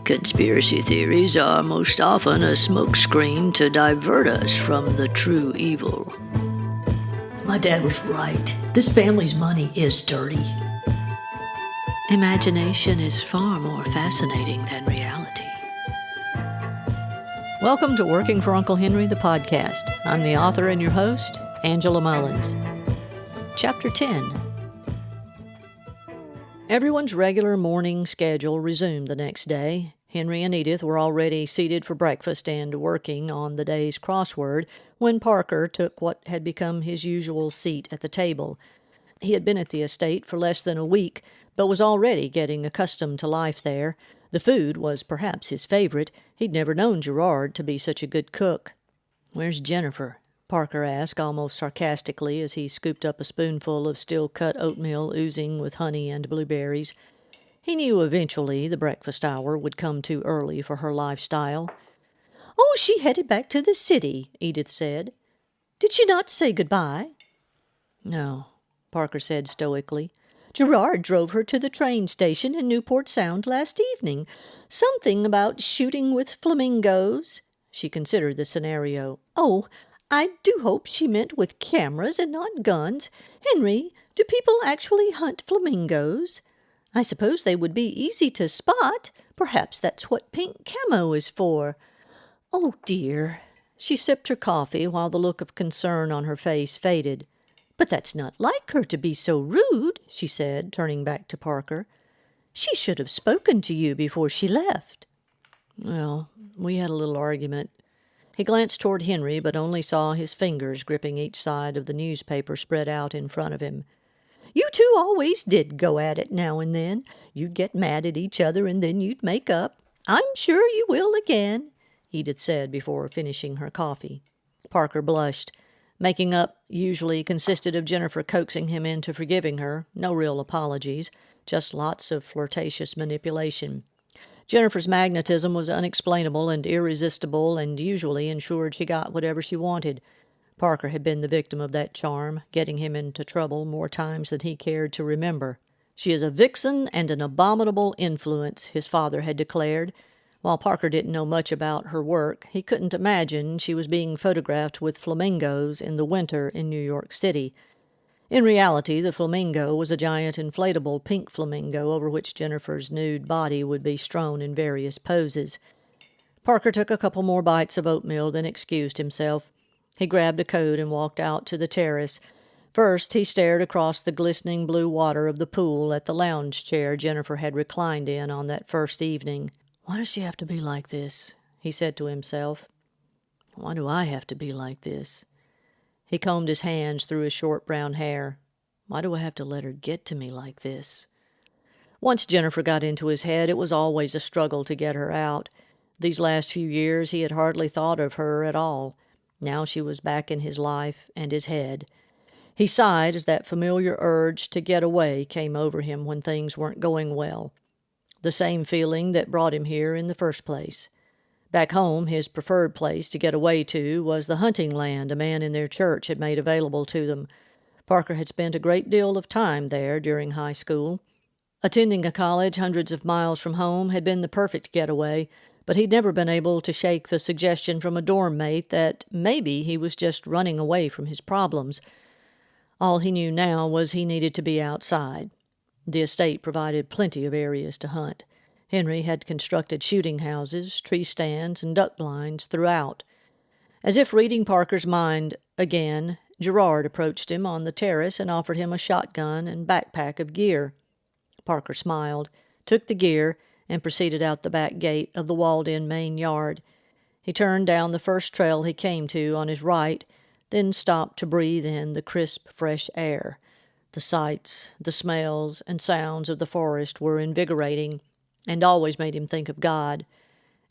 Conspiracy theories are most often a smokescreen to divert us from the true evil. My dad was right. This family's money is dirty. Imagination is far more fascinating than reality. Welcome to Working for Uncle Henry, the podcast. I'm the author and your host, Angela Mullins. Chapter 10. Everyone's regular morning schedule resumed the next day. Henry and Edith were already seated for breakfast and working on the day's crossword when Parker took what had become his usual seat at the table. He had been at the estate for less than a week, but was already getting accustomed to life there. The food was perhaps his favorite. He'd never known Gerard to be such a good cook. "Where's Jennifer?" Parker asked almost sarcastically as he scooped up a spoonful of still-cut oatmeal oozing with honey and blueberries. He knew eventually the breakfast hour would come too early for her lifestyle. "Oh, she headed back to the city," Edith said. "Did she not say goodbye?" "No," Parker said stoically. "Gerard drove her to the train station in Newport Sound last evening. Something about shooting with flamingos." She considered the scenario. "Oh, I do hope she meant with cameras and not guns. Henry, do people actually hunt flamingos? I suppose they would be easy to spot. Perhaps that's what pink camo is for." "Oh, dear." She sipped her coffee while the look of concern on her face faded. "But that's not like her to be so rude," she said, turning back to Parker. "She should have spoken to you before she left." "Well, we had a little argument." He glanced toward Henry, but only saw his fingers gripping each side of the newspaper spread out in front of him. "You two always did go at it now and then. You'd get mad at each other and then you'd make up. I'm sure you will again," Edith said before finishing her coffee. Parker blushed. Making up usually consisted of Jennifer coaxing him into forgiving her. No real apologies, just lots of flirtatious manipulation. Jennifer's magnetism was unexplainable and irresistible and usually ensured she got whatever she wanted. Parker had been the victim of that charm, getting him into trouble more times than he cared to remember. "She is a vixen and an abominable influence," his father had declared. While Parker didn't know much about her work, he couldn't imagine she was being photographed with flamingos in the winter in New York City. In reality, the flamingo was a giant inflatable pink flamingo over which Jennifer's nude body would be strewn in various poses. Parker took a couple more bites of oatmeal, then excused himself. He grabbed a coat and walked out to the terrace. First, he stared across the glistening blue water of the pool at the lounge chair Jennifer had reclined in on that first evening. "Why does she have to be like this?" he said to himself. "Why do I have to be like this?" He combed his hands through his short brown hair. "Why do I have to let her get to me like this?" Once Jennifer got into his head, it was always a struggle to get her out. These last few years he had hardly thought of her at all. Now she was back in his life and his head. He sighed as that familiar urge to get away came over him when things weren't going well. The same feeling that brought him here in the first place. Back home, his preferred place to get away to was the hunting land a man in their church had made available to them. Parker had spent a great deal of time there during high school. Attending a college hundreds of miles from home had been the perfect getaway, but he'd never been able to shake the suggestion from a dorm mate that maybe he was just running away from his problems. All he knew now was he needed to be outside. The estate provided plenty of areas to hunt. Henry had constructed shooting houses, tree stands, and duck blinds throughout. As if reading Parker's mind again, Gerard approached him on the terrace and offered him a shotgun and backpack of gear. Parker smiled, took the gear, and proceeded out the back gate of the walled-in main yard. He turned down the first trail he came to on his right, then stopped to breathe in the crisp, fresh air. The sights, the smells, and sounds of the forest were invigorating, and always made him think of God.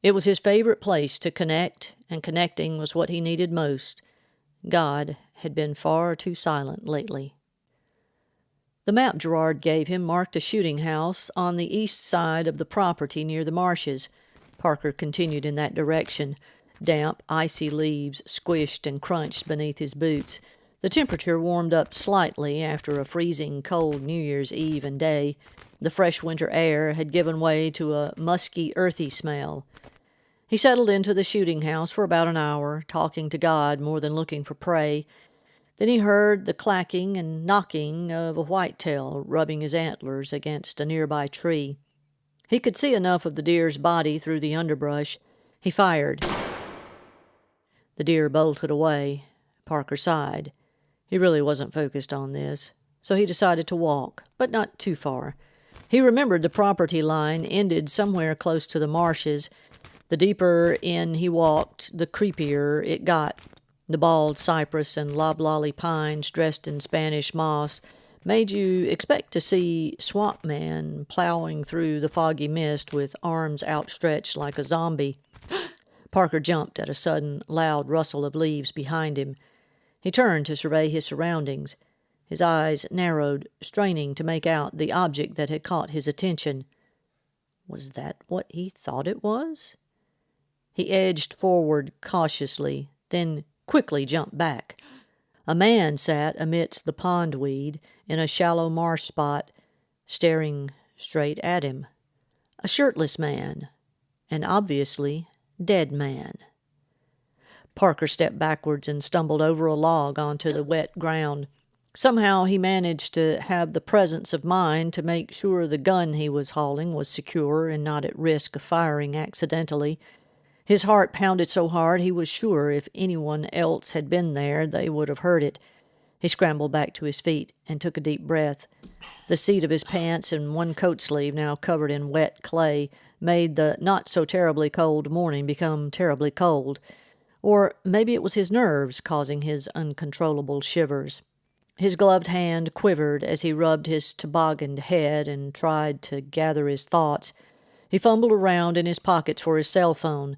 It was his favorite place to connect, and connecting was what he needed most. God had been far too silent lately. The map Gerard gave him marked a shooting house on the east side of the property near the marshes. Parker continued in that direction. Damp, icy leaves squished and crunched beneath his boots. The temperature warmed up slightly after a freezing cold New Year's Eve and day. The fresh winter air had given way to a musky, earthy smell. He settled into the shooting house for about an hour, talking to God more than looking for prey. Then he heard the clacking and knocking of a whitetail rubbing his antlers against a nearby tree. He could see enough of the deer's body through the underbrush. He fired. The deer bolted away. Parker sighed. He really wasn't focused on this, so he decided to walk, but not too far. He remembered the property line ended somewhere close to the marshes. The deeper in he walked, the creepier it got. The bald cypress and loblolly pines dressed in Spanish moss made you expect to see Swamp Man plowing through the foggy mist with arms outstretched like a zombie. Parker jumped at a sudden, loud rustle of leaves behind him. He turned to survey his surroundings. His eyes narrowed, straining to make out the object that had caught his attention. Was that what he thought it was? He edged forward cautiously, then quickly jumped back. A man sat amidst the pondweed in a shallow marsh spot, staring straight at him. A shirtless man, an obviously dead man. Parker stepped backwards and stumbled over a log onto the wet ground. Somehow he managed to have the presence of mind to make sure the gun he was hauling was secure and not at risk of firing accidentally. His heart pounded so hard he was sure if anyone else had been there they would have heard it. He scrambled back to his feet and took a deep breath. The seat of his pants and one coat sleeve, now covered in wet clay, made the not-so-terribly cold morning become terribly cold. Or maybe it was his nerves causing his uncontrollable shivers. His gloved hand quivered as he rubbed his tobogganed head and tried to gather his thoughts. He fumbled around in his pockets for his cell phone.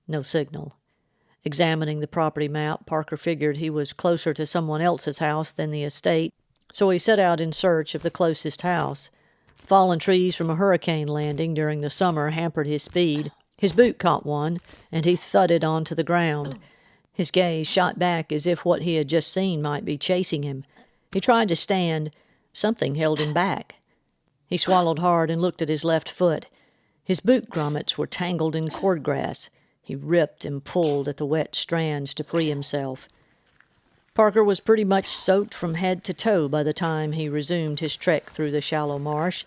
No signal. Examining the property map, Parker figured he was closer to someone else's house than the estate, so he set out in search of the closest house. Fallen trees from a hurricane landing during the summer hampered his speed. His boot caught one, and he thudded onto the ground. His gaze shot back as if what he had just seen might be chasing him. He tried to stand. Something held him back. He swallowed hard and looked at his left foot. His boot grommets were tangled in cordgrass. He ripped and pulled at the wet strands to free himself. Parker was pretty much soaked from head to toe by the time he resumed his trek through the shallow marsh.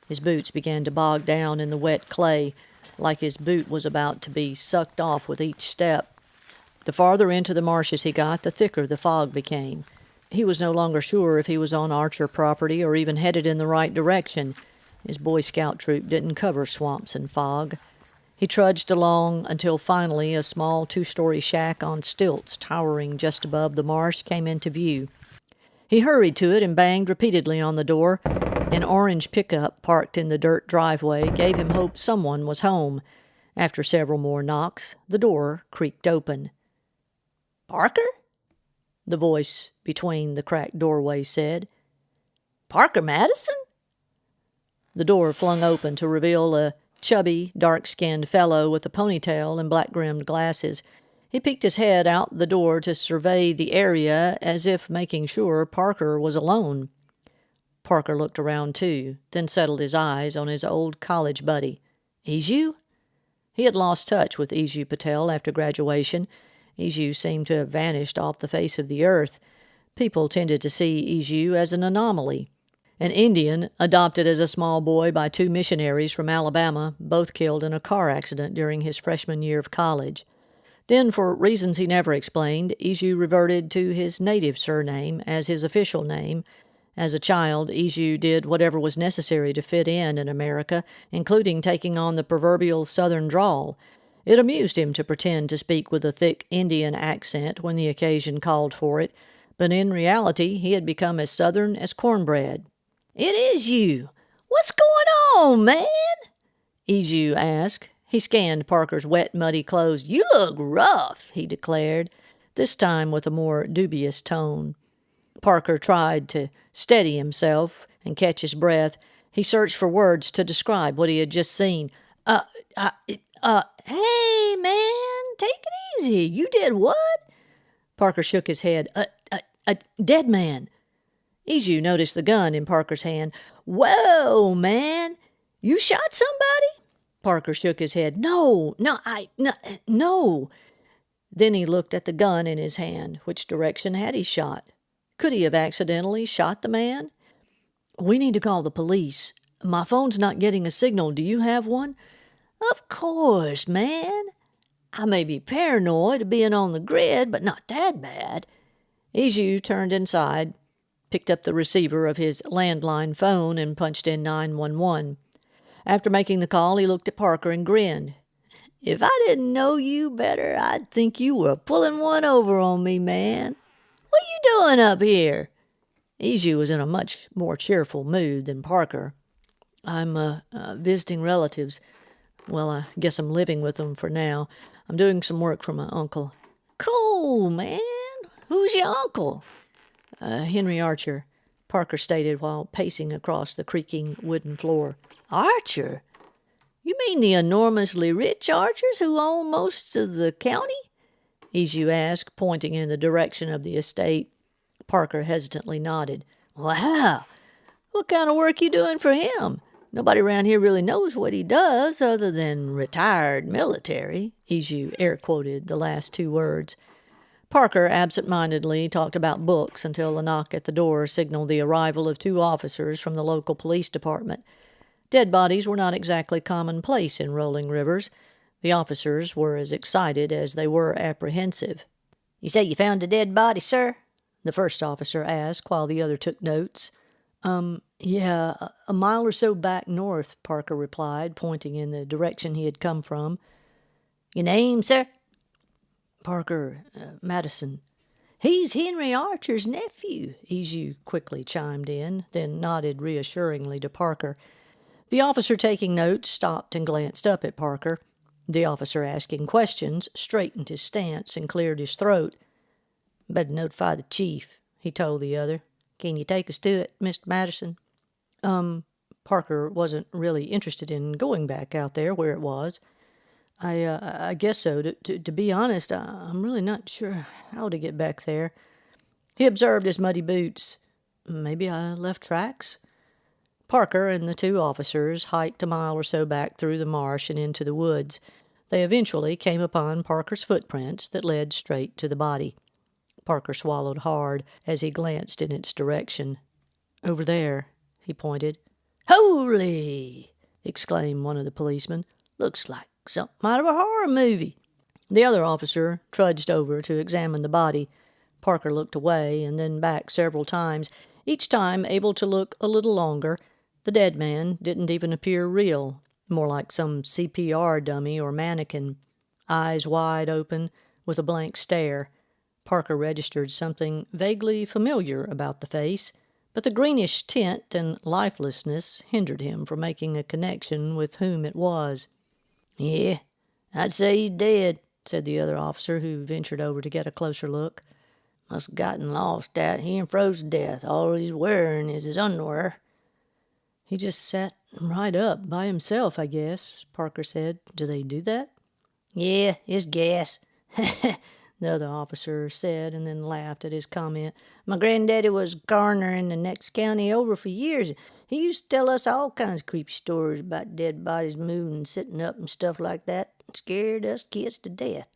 His boots began to bog down in the wet clay, like his boot was about to be sucked off with each step. The farther into the marshes he got, the thicker the fog became. He was no longer sure if he was on Archer property or even headed in the right direction. His Boy Scout troop didn't cover swamps and fog. He trudged along until finally a small 2-story shack on stilts towering just above the marsh came into view. He hurried to it and banged repeatedly on the door. An orange pickup parked in the dirt driveway gave him hope someone was home. After several more knocks, the door creaked open. "Parker?" the voice between the cracked doorway said. "Parker Madison?" The door flung open to reveal a chubby, dark-skinned fellow with a ponytail and black-rimmed glasses. He peeked his head out the door to survey the area as if making sure Parker was alone. Parker looked around too, then settled his eyes on his old college buddy. Izu? He had lost touch with Izu Patel after graduation. Izu seemed to have vanished off the face of the earth. People tended to see Izu as an anomaly. An Indian, adopted as a small boy by 2 missionaries from Alabama, both killed in a car accident during his freshman year of college. Then, for reasons he never explained, Izu reverted to his native surname as his official name. As a child, Izu did whatever was necessary to fit in America, including taking on the proverbial southern drawl. It amused him to pretend to speak with a thick Indian accent when the occasion called for it, but in reality he had become as southern as cornbread. "It is you. What's going on, man?" Izu asked. He scanned Parker's wet, muddy clothes. "You look rough," he declared, this time with a more dubious tone. Parker tried to steady himself and catch his breath. He searched for words to describe what he had just seen. Hey, man, take it easy. You did what?" Parker shook his head. A dead man. Izu noticed the gun in Parker's hand. Whoa, man! You shot somebody? Parker shook his head. No. Then he looked at the gun in his hand. Which direction had he shot? Could he have accidentally shot the man? We need to call the police. My phone's not getting a signal. Do you have one? Of course, man. I may be paranoid of being on the grid, but not that bad. Izu turned inside, picked up the receiver of his landline phone, and punched in 911. After making the call, he looked at Parker and grinned. If I didn't know you better, I'd think you were pulling one over on me, man. What are you doing up here? Izu was in a much more cheerful mood than Parker. I'm visiting relatives. Well, I guess I'm living with them for now. I'm doing some work for my uncle. Cool, man. Who's your uncle? Henry Archer, Parker stated while pacing across the creaking wooden floor. Archer? You mean the enormously rich Archers who own most of the county? Izu asked, pointing in the direction of the estate. Parker hesitantly nodded. Wow! What kind of work you doing for him? Nobody around here really knows what he does other than retired military. Izu air-quoted the last two words. Parker absent-mindedly talked about books until a knock at the door signaled the arrival of 2 officers from the local police department. Dead bodies were not exactly commonplace in Rolling Rivers. The officers were as excited as they were apprehensive. You say you found a dead body, sir? The first officer asked while the other took notes. Yeah, a mile or so back north, Parker replied, pointing in the direction he had come from. Your name, sir? Parker, Madison. He's Henry Archer's nephew, Izu quickly chimed in, then nodded reassuringly to Parker. The officer taking notes stopped and glanced up at Parker. The officer asking questions straightened his stance and cleared his throat. Better notify the chief, he told the other. Can you take us to it, Mr. Madison? Parker wasn't really interested in going back out there where it was. I guess so. To be honest, I'm really not sure how to get back there. He observed his muddy boots. Maybe I left tracks? Parker and the 2 officers hiked a mile or so back through the marsh and into the woods. They eventually came upon Parker's footprints that led straight to the body. Parker swallowed hard as he glanced in its direction. Over there, he pointed. Holy! Exclaimed one of the policemen. Looks like something out of a horror movie. The other officer trudged over to examine the body. Parker looked away and then back several times, each time able to look a little longer. The dead man didn't even appear real, more like some CPR dummy or mannequin. Eyes wide open, with a blank stare. Parker registered something vaguely familiar about the face, but the greenish tint and lifelessness hindered him from making a connection with whom it was. Yeah, I'd say he's dead, said the other officer, who ventured over to get a closer look. Must have gotten lost out here and froze to death. All he's wearing is his underwear. He just sat right up by himself, I guess, Parker said. Do they do that? Yeah, it's gas. The other officer said, and then laughed at his comment. My granddaddy was coroner in the next county over for years. He used to tell us all kinds of creepy stories about dead bodies moving and sitting up and stuff like that. It scared us kids to death.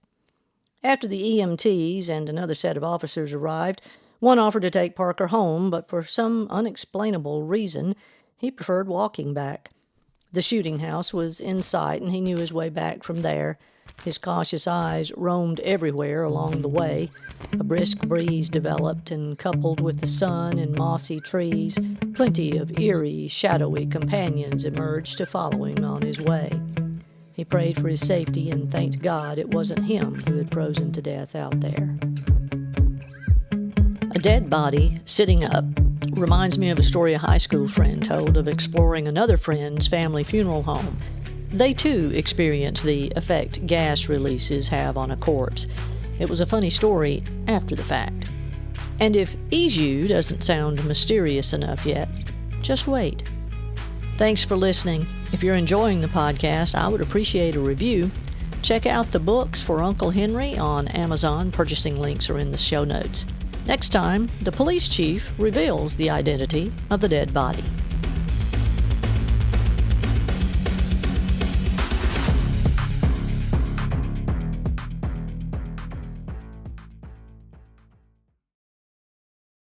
After the EMTs and another set of officers arrived, one offered to take Parker home, but for some unexplainable reason, he preferred walking back. The shooting house was in sight, and he knew his way back from there. His cautious eyes roamed everywhere along the way. A brisk breeze developed, and coupled with the sun and mossy trees, plenty of eerie, shadowy companions emerged to follow him on his way. He prayed for his safety and thanked God it wasn't him who had frozen to death out there. A dead body sitting up reminds me of a story a high school friend told of exploring another friend's family funeral home. They, too, experienced the effect gas releases have on a corpse. It was a funny story after the fact. And if Izu doesn't sound mysterious enough yet, just wait. Thanks for listening. If you're enjoying the podcast, I would appreciate a review. Check out the books for Uncle Henry on Amazon. Purchasing links are in the show notes. Next time, the police chief reveals the identity of the dead body.